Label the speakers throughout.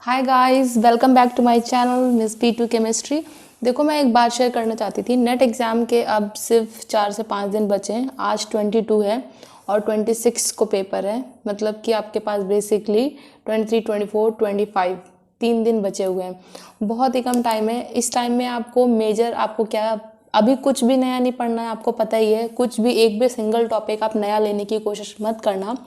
Speaker 1: Hi guys, welcome back to my channel miss P2 chemistry. देखो, मैं एक बात शेयर करना चाहती थी। नेट एग्ज़ाम के अब सिर्फ 4 से 5 दिन बचे हैं। आज 22 है और 26 को पेपर है। मतलब कि आपके पास बेसिकली 23, 24, 25 3 दिन बचे हुए हैं। बहुत ही कम टाइम है। इस टाइम में आपको मेजर क्या अभी कुछ भी नया नहीं पढ़ना है। आपको पता ही है, कुछ भी एक भी सिंगल टॉपिक आप नया लेने की कोशिश मत करना।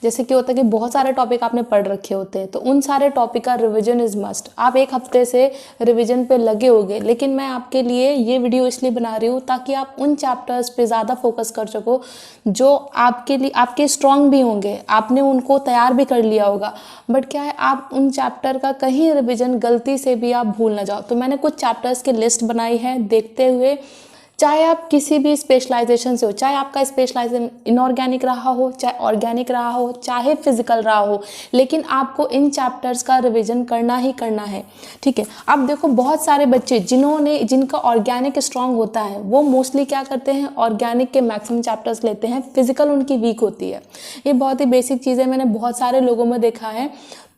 Speaker 1: जैसे कि होता है कि बहुत सारे टॉपिक आपने पढ़ रखे होते हैं, तो उन सारे टॉपिक का रिवीजन इज़ मस्ट। आप एक हफ्ते से रिवीजन पे लगे होंगे, लेकिन मैं आपके लिए ये वीडियो इसलिए बना रही हूँ ताकि आप उन चैप्टर्स पे ज़्यादा फोकस कर सको जो आपके लिए आपके स्ट्रॉन्ग भी होंगे। आपने उनको तैयार भी कर लिया होगा, बट क्या है, आप उन चैप्टर का कहीं रिविजन गलती से भी आप भूल ना जाओ। तो मैंने कुछ चैप्टर्स की लिस्ट बनाई है। देखते हुए, चाहे आप किसी भी स्पेशलाइजेशन से हो, चाहे आपका स्पेशलाइजेशन इनऑर्गेनिक रहा हो, चाहे ऑर्गेनिक रहा हो, चाहे फिजिकल रहा हो, लेकिन आपको इन चैप्टर्स का रिवीजन करना ही करना है। ठीक है। अब देखो, बहुत सारे बच्चे जिनका ऑर्गेनिक स्ट्रांग होता है, वो मोस्टली क्या करते हैं, ऑर्गेनिक के मैक्सिमम चैप्टर्स लेते हैं। फिजिकल उनकी वीक होती है। ये बहुत ही बेसिक चीज़ है, मैंने बहुत सारे लोगों में देखा है।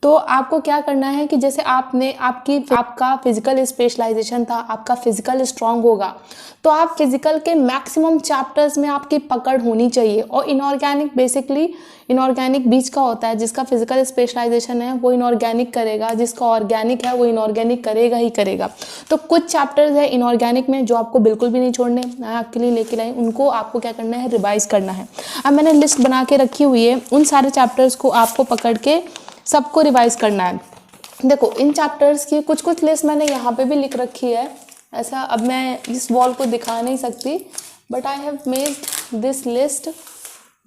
Speaker 1: तो आपको क्या करना है कि जैसे आपका फिजिकल स्पेशलाइजेशन था, आपका फिजिकल स्ट्रांग होगा, तो आप फिजिकल के मैक्सिमम चैप्टर्स में आपकी पकड़ होनी चाहिए। और इनऑर्गेनिक बेसिकली इनऑर्गेनिक बीच का होता है। जिसका फिजिकल स्पेशलाइजेशन है वो इनऑर्गेनिक करेगा, जिसका ऑर्गेनिक है वो इनऑर्गेनिक करेगा ही करेगा। तो कुछ चैप्टर्स है इनऑर्गेनिक में जो आपको बिल्कुल भी नहीं छोड़ने, मैं आपके लिए लेके लाई। उनको आपको क्या करना है, रिवाइज करना है। अब मैंने लिस्ट बना के रखी हुई है। उन सारे चैप्टर्स को आपको पकड़ के सबको रिवाइज करना है। देखो, इन चैप्टर्स की कुछ लिस्ट मैंने यहाँ पे भी लिख रखी है। ऐसा अब मैं इस वॉल को दिखा नहीं सकती, but I have made this list.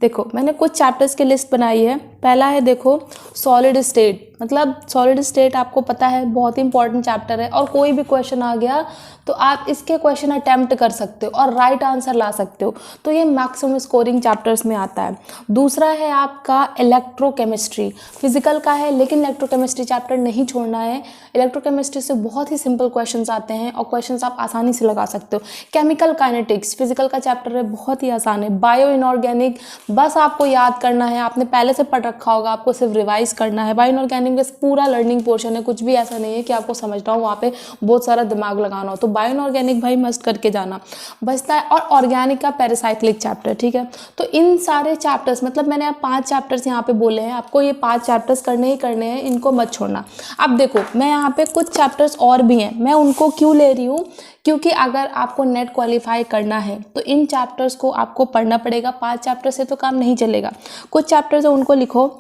Speaker 1: देखो, मैंने कुछ चैप्टर्स की लिस्ट बनाई है। पहला है, देखो, सॉलिड स्टेट। मतलब सॉलिड स्टेट आपको पता है बहुत ही इंपॉर्टेंट चैप्टर है, और कोई भी क्वेश्चन आ गया तो आप इसके क्वेश्चन अटेम्प्ट कर सकते हो और राइट आंसर ला सकते हो। तो ये मैक्सिमम स्कोरिंग चैप्टर्स में आता है। दूसरा है आपका इलेक्ट्रोकेमिस्ट्री। फिजिकल का है, लेकिन इलेक्ट्रोकेमिस्ट्री चैप्टर नहीं छोड़ना है। इलेक्ट्रोकेमिस्ट्री से बहुत ही सिंपल क्वेश्चंस आते हैं और क्वेश्चंस आप आसानी से लगा सकते हो। केमिकल काइनेटिक्स फिजिकल का चैप्टर है, बहुत ही आसान है। बायो इनऑर्गेनिक बस आपको याद करना है, आपने पहले से पढ़ रखा होगा, आपको सिर्फ रिवाइज करना है। बायो इनऑर्गेनिक बस पूरा लर्निंग पोर्शन है, कुछ भी ऐसा नहीं है कि आपको समझना हो, वहाँ पे बहुत सारा दिमाग लगाना हो। तो बायो इनऑर्गेनिक भाई मस्ट करके जाना बचता है। और ऑर्गेनिक का पेरिसाइक्लिक चैप्टर। ठीक है। तो इन सारे चैप्टर्स, मतलब मैंने आप 5 चैप्टर्स यहाँ पे बोले हैं, आपको ये 5 चैप्टर्स करने ही करने हैं, इनको मत छोड़ना। अब देखो, मैं यहाँ पे कुछ चैप्टर्स और भी हैं, मैं उनको क्यों ले रही हूँ, क्योंकि अगर आपको नेट क्वालिफाई करना है तो इन चैप्टर्स को आपको पढ़ना पड़ेगा। 5 चैप्टर से तो काम नहीं चलेगा। कुछ चैप्टर्स है उनको लिखो।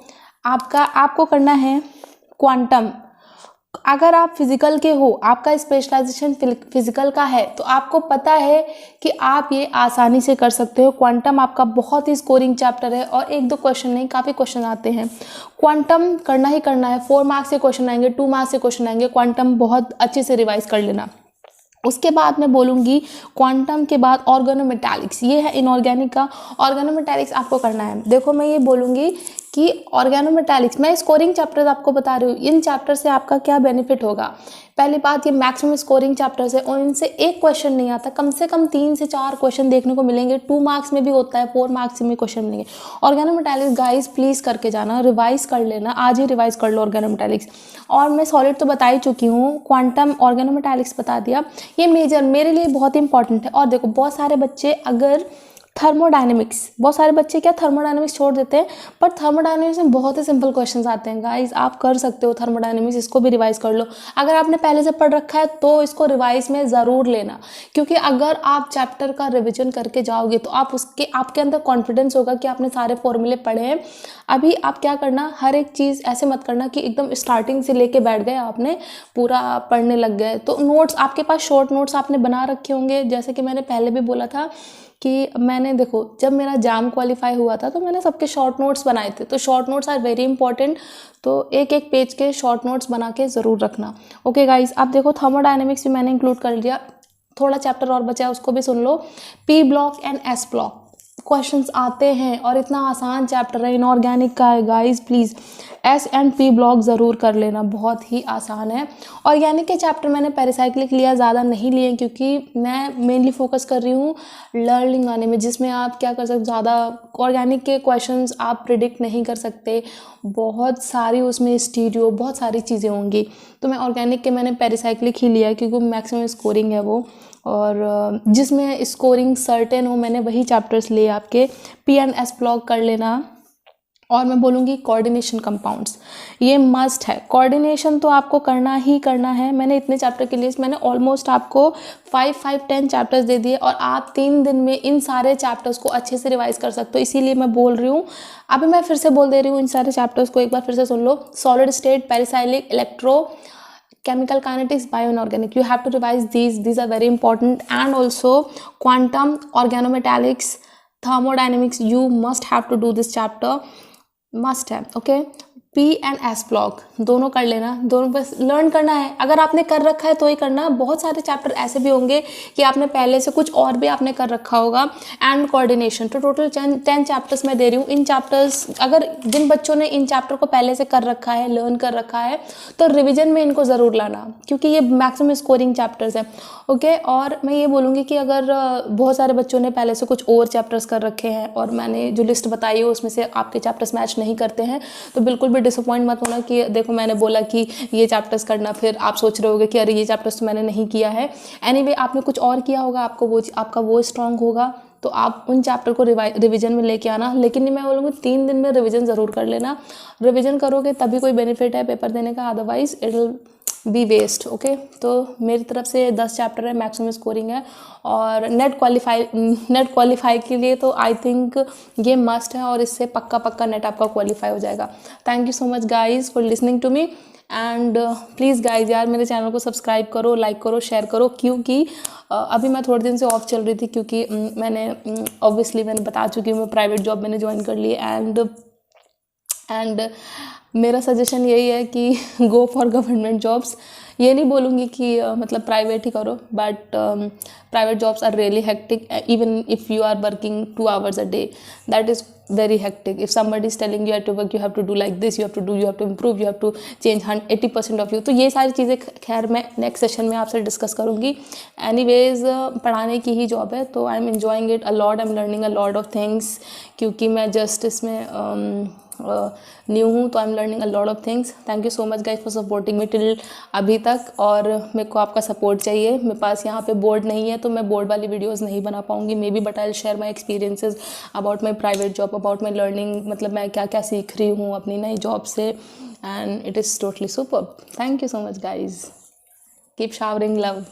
Speaker 1: आपको करना है क्वांटम। अगर आप फिजिकल के हो, आपका स्पेशलाइजेशन फिजिकल का है, तो आपको पता है कि आप ये आसानी से कर सकते हो। क्वांटम आपका बहुत ही स्कोरिंग चैप्टर है, और 1-2 क्वेश्चन नहीं, काफ़ी क्वेश्चन आते हैं। क्वांटम करना ही करना है। 4 मार्क्स से क्वेश्चन आएंगे, 2 मार्क्स से क्वेश्चन आएंगे। क्वांटम बहुत अच्छे से रिवाइज कर लेना। उसके बाद मैं बोलूँगी, क्वांटम के बाद ऑर्गेनोमेटालिक्स। ये है इनऑर्गेनिक का। ऑर्गेनोमेटालिक्स आपको करना है। देखो, मैं ये बोलूँगी कि ऑर्गेनोमेटालिक्स, मैं स्कोरिंग चैप्टर्स आपको बता रही हूँ। इन चैप्टर से आपका क्या बेनिफिट होगा। पहली बात, ये मैक्सिमम स्कोरिंग चैप्टर्स है और इनसे एक क्वेश्चन नहीं आता, कम से कम 3 से 4 क्वेश्चन देखने को मिलेंगे। 2 मार्क्स में भी होता है, 4 मार्क्स में क्वेश्चन मिलेंगे। ऑर्गेनोमेटालिक्स गाइस प्लीज़ करके जाना, रिवाइज कर लेना, आज ही रिवाइज कर लो ऑर्गेनोमेटालिक्स। और मैं सॉलिड तो बता ही चुकी हूँ, क्वांटम ऑर्गेनोमेटालिक्स बता दिया। ये मेजर मेरे लिए बहुत इंपॉर्टेंट है। और देखो, बहुत सारे बच्चे अगर बहुत सारे बच्चे क्या थर्मोडायनेमिक्स छोड़ देते हैं, पर थर्मोडायनेमिक्स में बहुत ही सिंपल क्वेश्चंस आते हैं गाइस। आप कर सकते हो थर्मोडायनेमिक्स, इसको भी रिवाइज कर लो। अगर आपने पहले से पढ़ रखा है तो इसको रिवाइज में ज़रूर लेना, क्योंकि अगर आप चैप्टर का रिविजन करके जाओगे तो आपके अंदर कॉन्फिडेंस होगा कि आपने सारे फॉर्मूले पढ़े हैं। अभी आप क्या करना, हर एक चीज़ ऐसे मत करना कि एकदम स्टार्टिंग से लेके बैठ गए, आपने पूरा पढ़ने लग गए। तो नोट्स आपके पास, शॉर्ट नोट्स आपने बना रखे होंगे। जैसे कि मैंने पहले भी बोला था कि मैंने, देखो, जब मेरा जाम क्वालिफाई हुआ था तो मैंने सबके शॉर्ट नोट्स बनाए थे। तो short notes are very important. तो एक पेज के शॉर्ट नोट्स बना के ज़रूर रखना। ओके गाइस, अब देखो, थर्मोडायनेमिक्स भी मैंने इंक्लूड कर लिया। थोड़ा चैप्टर और बचा है, उसको भी सुन लो। P block and S block. Questions आते हैं और इतना आसान चैप्टर है, इनऑर्गेनिक का है गाइस। प्लीज़ S&P ब्लॉक ज़रूर कर लेना, बहुत ही आसान है। ऑर्गेनिक के चैप्टर मैंने पेरिसाइक्लिक लिया, ज़्यादा नहीं लिए क्योंकि मैं मेनली फोकस कर रही हूँ लर्निंग आने में, जिसमें आप क्या कर सकते, ज़्यादा ऑर्गेनिक के क्वेश्चंस आप प्रिडिक्ट नहीं कर सकते, बहुत सारी उसमें स्टीरियो, बहुत सारी चीज़ें होंगी। तो मैं ऑर्गेनिक के मैंने पेरिसाइक्लिक ही लिया क्योंकि मैक्सिमम स्कोरिंग है वो, और जिसमें स्कोरिंग सर्टेन हो मैंने वही चैप्टर्स लिए आपके। P&S ब्लॉक कर लेना। और मैं बोलूँगी कोऑर्डिनेशन कंपाउंड्स, ये मस्ट है। कोऑर्डिनेशन तो आपको करना ही करना है। मैंने इतने चैप्टर के लिए मैंने ऑलमोस्ट आपको 5-10 चैप्टर्स दे दिए और आप 3 दिन में इन सारे चैप्टर्स को अच्छे से रिवाइज कर सकते हो। इसीलिए मैं बोल रही हूँ, अभी मैं फिर से बोल दे रही हूँ, इन सारे चैप्टर्स को एक बार फिर से सुन लो। Solid state, pericyclic, electro, chemical kinetics, bioinorganic, you have to revise these are very important. And also quantum, organometallics, thermodynamics, you must have to do this chapter, must है। ओके, P&S ब्लॉक दोनों कर लेना, दोनों बस learn करना है। अगर आपने कर रखा है तो ही करना। बहुत सारे चैप्टर ऐसे भी होंगे कि आपने पहले से कुछ और भी आपने कर रखा होगा। एंड कोऑर्डिनेशन, तो टोटल 10 चैप्टर्स मैं दे रही हूँ। इन चैप्टर्स अगर जिन बच्चों ने इन चैप्टर को पहले से कर रखा है, लर्न कर रखा है, तो रिविजन में इनको ज़रूर लाना क्योंकि ये मैक्सिमम स्कोरिंग चैप्टर्स हैं। ओके, और मैं ये बोलूँगी कि अगर बहुत सारे बच्चों ने पहले से कुछ और चैप्टर्स कर रखे हैं और मैंने जो लिस्ट बताई है उसमें से आपके चैप्टर्स मैच नहीं करते हैं, तो बिल्कुल भी डिसअपॉइंट मत होना कि देखो मैंने बोला कि ये चैप्टर्स करना, फिर आप सोच रहे होगे कि अरे ये चैप्टर्स तो मैंने नहीं किया है। एनीवे आपने कुछ और किया होगा, आपका वो स्ट्रांग होगा, तो आप उन चैप्टर को रिवीजन में लेके आना। लेकिन मैं बोलूँगी 3 दिन में रिवीजन ज़रूर कर लेना। रिवीजन करोगे तभी कोई बेनिफिट है पेपर देने का, otherwise it will be waste. Okay, तो मेरी तरफ से 10 चैप्टर है, मैक्सिमम स्कोरिंग है। और नेट क्वालिफाई के लिए तो आई थिंक ये मस्ट है और इससे पक्का नेट आपका क्वालिफाई हो जाएगा। Thank you so much guys for listening to me. And please guys यार मेरे चैनल को सब्सक्राइब करो, लाइक करो, शेयर करो, क्योंकि अभी मैं थोड़े दिन से ऑफ चल रही थी क्योंकि मैंने ऑब्वियसली मैंने बता चुकी हूँ मैं प्राइवेट जॉब मैंने ज्वाइन कर ली। एंड मेरा सजेशन यही है कि गो फॉर गवर्नमेंट जॉब्स। ये नहीं बोलूँगी कि मतलब प्राइवेट ही करो, but private jobs are really hectic. Even if you are working 2 hours a day, that is very hectic. If somebody is telling you have to work, you have to do like this, you have to improve, you have to change 80% of you। तो ये सारी चीज़ें खैर मैं next session में आपसे discuss करूँगी। Anyways पढ़ाने की ही जॉब है, तो I am enjoying it a lot, I am learning a lot of things, क्योंकि मैं जस्ट इसमें न्यू हूँ, तो I am learning a lot of things. Thank you so much guys for supporting me till अभी तक, और मेरे को आपका सपोर्ट चाहिए। मेरे पास यहाँ पे बोर्ड नहीं है तो मैं बोर्ड वाली वीडियोस नहीं बना पाऊँगी may be, but I will share my experiences about my private job, about my learning, मतलब मैं क्या क्या सीख रही हूँ अपनी नई जॉब से, and it is totally superb. Thank you so much guys, keep showering love.